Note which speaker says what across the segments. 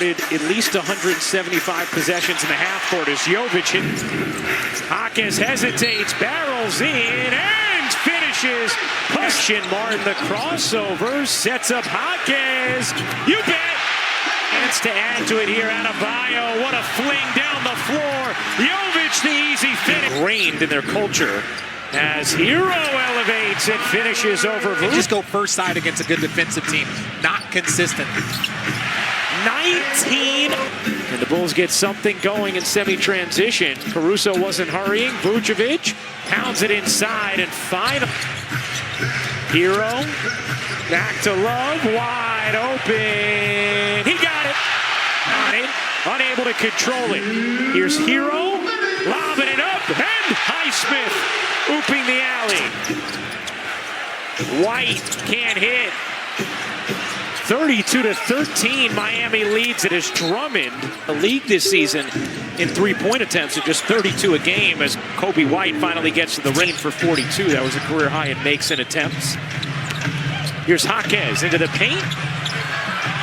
Speaker 1: At least 175 possessions in the half court as Jovic hit. Jaquez hesitates, barrels in, and finishes. Question Martin, the crossover, sets up Jaquez. You bet! Chance to add to it here, Adebayo. What a fling down the floor. Jovic, the easy finish. Ingrained in their culture as Hero elevates and finishes over.
Speaker 2: Just go first side against a good defensive team. Not consistent.
Speaker 1: 19. And the Bulls get something going in semi-transition. Caruso wasn't hurrying. Vucevic pounds it inside and final. Hero back to Love, wide open. He got it. Unable to control it. Here's Hero lobbing it up, and Highsmith ooping the alley. White can't hit. 32-13, Miami leads it as Drummond, the league this season in three-point attempts at just 32 a game as Kobe White finally gets to the ring for 42. That was a career high in makes and attempts. Here's Jaquez into the paint,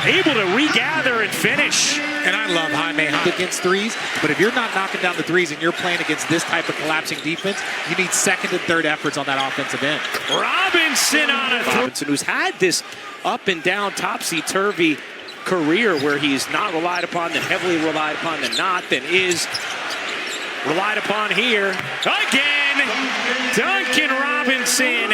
Speaker 1: able to regather and finish.
Speaker 2: And I love Jaime against threes, but if you're not knocking down the threes and you're playing against this type of collapsing defense, you need second and third efforts on that offensive end.
Speaker 1: Robinson on a throw. Robinson, who's had this up and down, topsy-turvy career where he's not relied upon, then heavily relied upon, then not, then is relied upon here. Again, Duncan Robinson.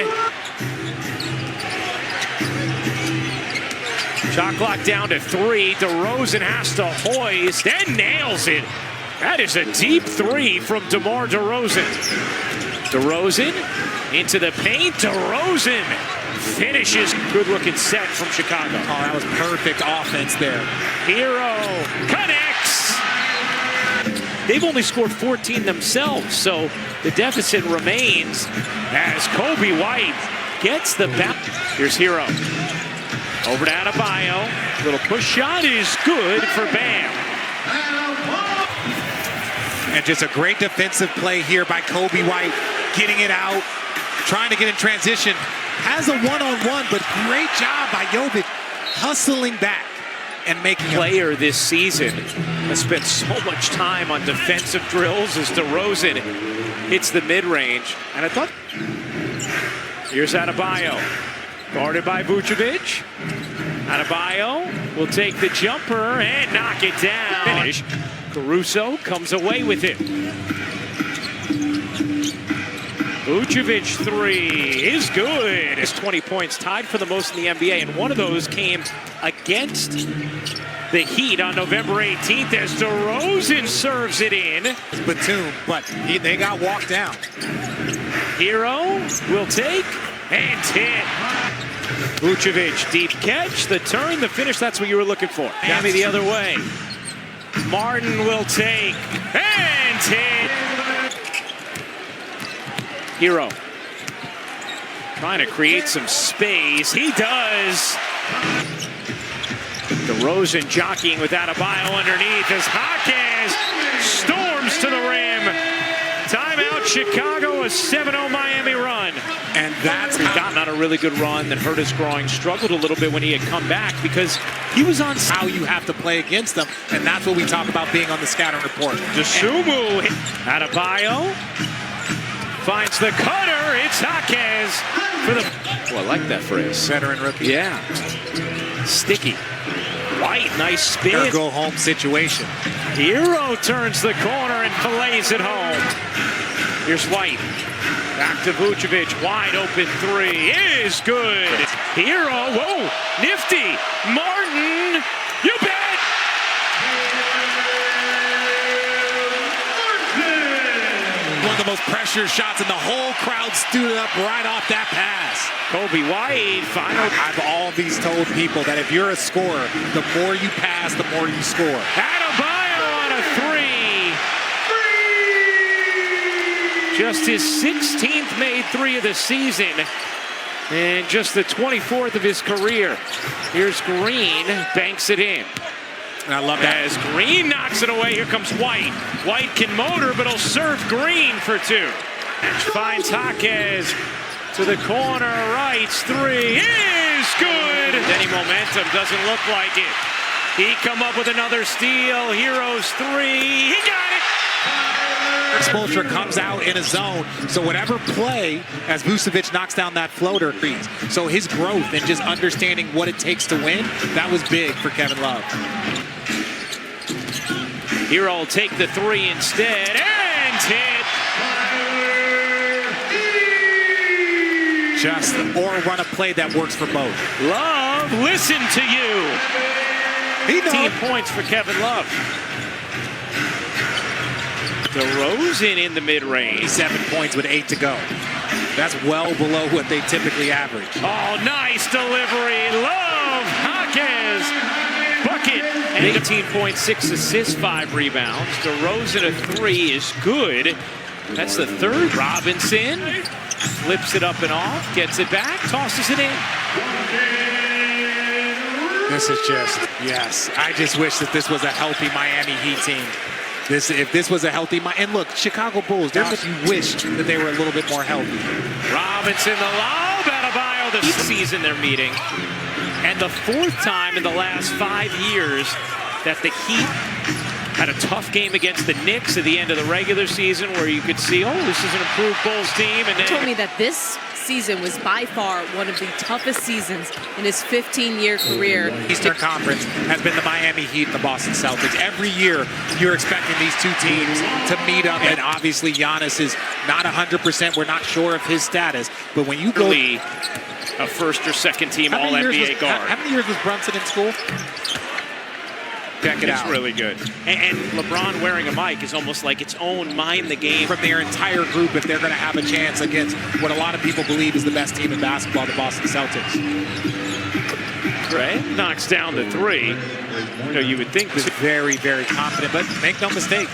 Speaker 1: Shot clock down to 3. DeRozan has to hoist and nails it. That is a deep 3 from DeMar DeRozan. DeRozan into the paint. DeRozan finishes. Good looking set from Chicago.
Speaker 2: Oh, that was perfect offense there.
Speaker 1: Hero connects. They've only scored 14 themselves, so the deficit remains as Kobe White gets the back. Here's Hero. Over to Adebayo. Little push shot is good for Bam.
Speaker 2: And just a great defensive play here by Kobe White. Getting it out. Trying to get in transition. Has a one-on-one, but great job by Jovic hustling back and making
Speaker 1: player this season has spent so much time on defensive drills as DeRozan hits the mid-range. And I thought, here's Adebayo, guarded by Vucevic. Adebayo will take the jumper and knock it down. Finish. Caruso comes away with it. Vucevic 3 is good. It's 20 points, tied for the most in the NBA, and one of those came against the Heat on November 18th as DeRozan serves it in.
Speaker 2: Batum, but they got walked down.
Speaker 1: Hero will take and hit. Vucevic, deep catch, the turn, the finish, that's what you were looking for. Miami the other way. Martin will take and hit. Hero trying to create some space. He does. DeRozan jockeying with Adebayo underneath as Jaquez storms to the rim. Timeout, Chicago, a 7-0 Miami run.
Speaker 2: And that's
Speaker 1: gotten on a really good run, then hurt his groin, struggled a little bit when he had come back because he was on
Speaker 2: how you have to play against them, and that's what we talk about being on the scouting report.
Speaker 1: Dosunmu, Adebayo finds the cutter. It's Jaquez for the. Oh, I like that phrase.
Speaker 2: Veteran rookie.
Speaker 1: Yeah. Sticky. White, nice spin.
Speaker 2: Or go home situation.
Speaker 1: Hero turns the corner and fillets it home. Here's White. Back to Vucevic. Wide open 3 is good. Hero, whoa, nifty. Martin, you bet.
Speaker 2: One of the most pressure shots, and the whole crowd stood up right off that pass.
Speaker 1: Kobe White, final.
Speaker 2: I've always told people that if you're a scorer, the more you pass, the more you score.
Speaker 1: Adebayo on a 3. Just his 16th made 3 of the season, and just the 24th of his career. Here's Green, banks it in.
Speaker 2: And I love that.
Speaker 1: As Green knocks it away, here comes White. White can motor, but he'll serve Green for 2. Finds Jaquez to the corner, right, 3 is good. Any momentum, doesn't look like it. He come up with another steal. Heroes three. He got it.
Speaker 2: Spoelstra comes out in a zone, so whatever play, as Vucevic knocks down that floater, so his growth and just understanding what it takes to win, that was big for Kevin Love.
Speaker 1: Hero will take the three instead and hit.
Speaker 2: Just or run a play that works for both.
Speaker 1: Love, listen to you.
Speaker 2: He
Speaker 1: 18
Speaker 2: knows.
Speaker 1: points for Kevin Love. DeRozan in the mid-range.
Speaker 2: 7 points with 8 to go. That's well below what they typically average.
Speaker 1: Oh, nice delivery. Love, Hawkins, bucket. And 18.6 assists, 5 rebounds. DeRozan a three is good. That's the third. Robinson flips it up and off, gets it back, tosses it in.
Speaker 2: This is just, yes. I just wish that this was a healthy Miami Heat team. If this was a healthy, and look, Chicago Bulls, you wish that they were a little bit more healthy.
Speaker 1: Robinson, the lob, Adebayo, the season they're meeting. And the fourth time in the last 5 years that the Heat had a tough game against the Knicks at the end of the regular season where you could see, oh, this is an improved Bulls team. And
Speaker 3: He told me that this season was by far one of the toughest seasons in his 15-year career.
Speaker 2: Eastern Conference has been the Miami Heat and the Boston Celtics. Every year, you're expecting these two teams to meet up, and obviously Giannis is not 100%. We're not sure of his status, but when you go...
Speaker 1: A first or second team All-NBA guard.
Speaker 2: How many years was Brunson in school? Check it out.
Speaker 1: It's really good. And LeBron wearing a mic is almost like its own mind the game.
Speaker 2: From their entire group, if they're going to have a chance against what a lot of people believe is the best team in basketball, the Boston Celtics.
Speaker 1: Right? Knocks down the three. You know, you would think
Speaker 2: was very, very confident, but make no mistake,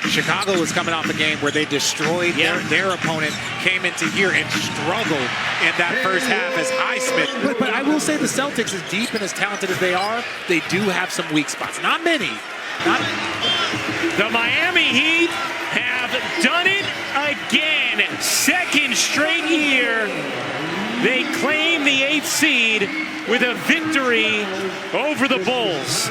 Speaker 2: Chicago was coming off a game where they destroyed their opponent, came into here and struggled in that first half as Highsmith. But I will say the Celtics, as deep and as talented as they are, they do have some weak spots. Not many.
Speaker 1: The Miami Heat have done it again. Second straight year. They claim the 8th seed with a victory over the Bulls.